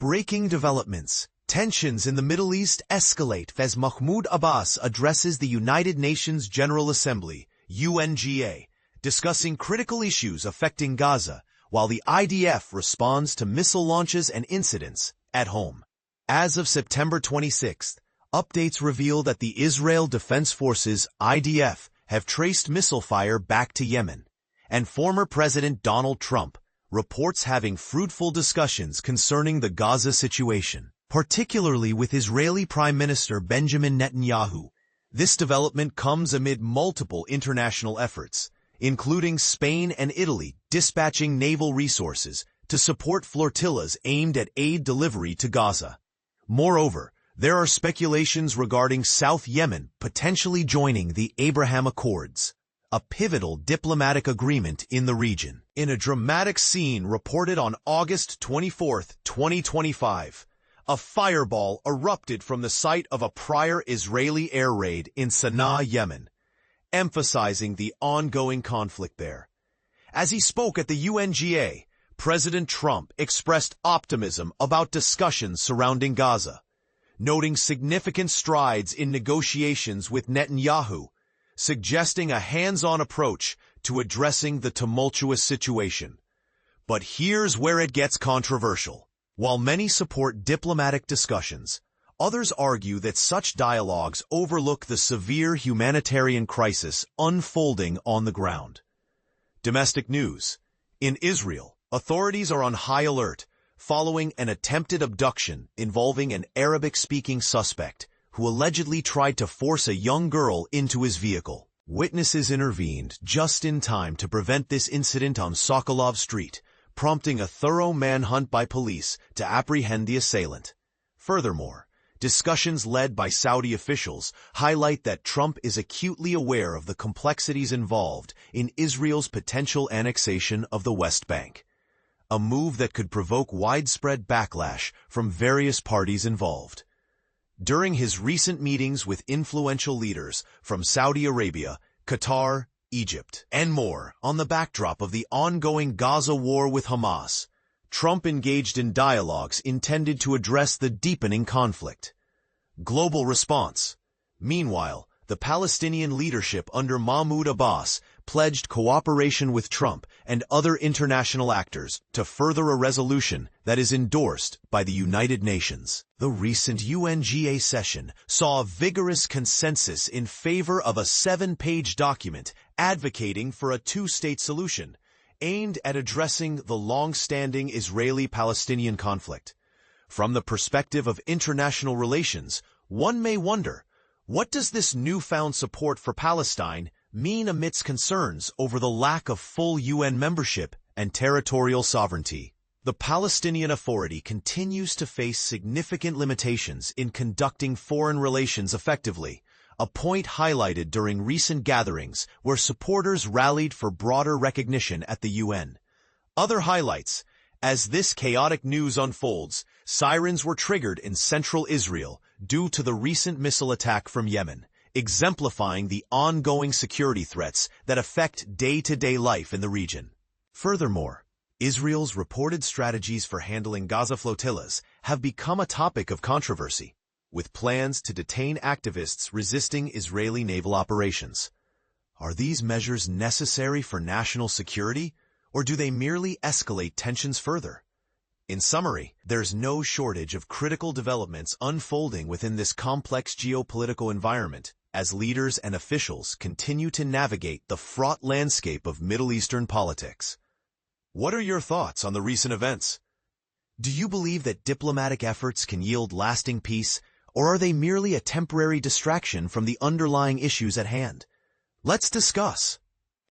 Breaking developments. Tensions in the Middle East escalate as Mahmoud Abbas addresses the United Nations General Assembly, UNGA, discussing critical issues affecting Gaza, while the IDF responds to missile launches and incidents at home. As of September 26, updates reveal that the Israel Defense Forces, IDF, have traced missile fire back to Yemen, and former President Donald Trump reports having fruitful discussions concerning the Gaza situation, particularly with Israeli Prime Minister Benjamin Netanyahu. This development comes amid multiple international efforts, including Spain and Italy dispatching naval resources to support flotillas aimed at aid delivery to Gaza. Moreover, there are speculations regarding South Yemen potentially joining the Abraham Accords, a pivotal diplomatic agreement in the region. In a dramatic scene reported on August 24, 2025, a fireball erupted from the site of a prior Israeli air raid in Sana'a, Yemen, emphasizing the ongoing conflict there. As he spoke at the UNGA, President Trump expressed optimism about discussions surrounding Gaza, noting significant strides in negotiations with Netanyahu, suggesting a hands-on approach to addressing the tumultuous situation. But here's where it gets controversial. While many support diplomatic discussions, others argue that such dialogues overlook the severe humanitarian crisis unfolding on the ground. Domestic news. In Israel, authorities are on high alert following an attempted abduction involving an Arabic-speaking suspect who allegedly tried to force a young girl into his vehicle. Witnesses intervened just in time to prevent this incident on Sokolov Street, prompting a thorough manhunt by police to apprehend the assailant. Furthermore, discussions led by Saudi officials highlight that Trump is acutely aware of the complexities involved in Israel's potential annexation of the West Bank, a move that could provoke widespread backlash from various parties involved. During his recent meetings with influential leaders from Saudi Arabia, Qatar, Egypt, and more, on the backdrop of the ongoing Gaza war with Hamas, Trump engaged in dialogues intended to address the deepening conflict. Global response. Meanwhile, the Palestinian leadership under Mahmoud Abbas pledged cooperation with Trump and other international actors to further a resolution that is endorsed by the United Nations. The recent UNGA session saw a vigorous consensus in favor of a 7-page document advocating for a two-state solution aimed at addressing the long-standing Israeli-Palestinian conflict. From the perspective of international relations, one may wonder, what does this newfound support for Palestine mean amidst concerns over the lack of full UN membership and territorial sovereignty? The Palestinian Authority continues to face significant limitations in conducting foreign relations effectively, a point highlighted during recent gatherings where supporters rallied for broader recognition at the UN. Other highlights. As this chaotic news unfolds, sirens were triggered in central Israel due to the recent missile attack from Yemen, exemplifying the ongoing security threats that affect day-to-day life in the region. Furthermore, Israel's reported strategies for handling Gaza flotillas have become a topic of controversy, with plans to detain activists resisting Israeli naval operations. Are these measures necessary for national security, or do they merely escalate tensions further? In summary, there's no shortage of critical developments unfolding within this complex geopolitical environment as leaders and officials continue to navigate the fraught landscape of Middle Eastern politics. What are your thoughts on the recent events? Do you believe that diplomatic efforts can yield lasting peace, or are they merely a temporary distraction from the underlying issues at hand? Let's discuss.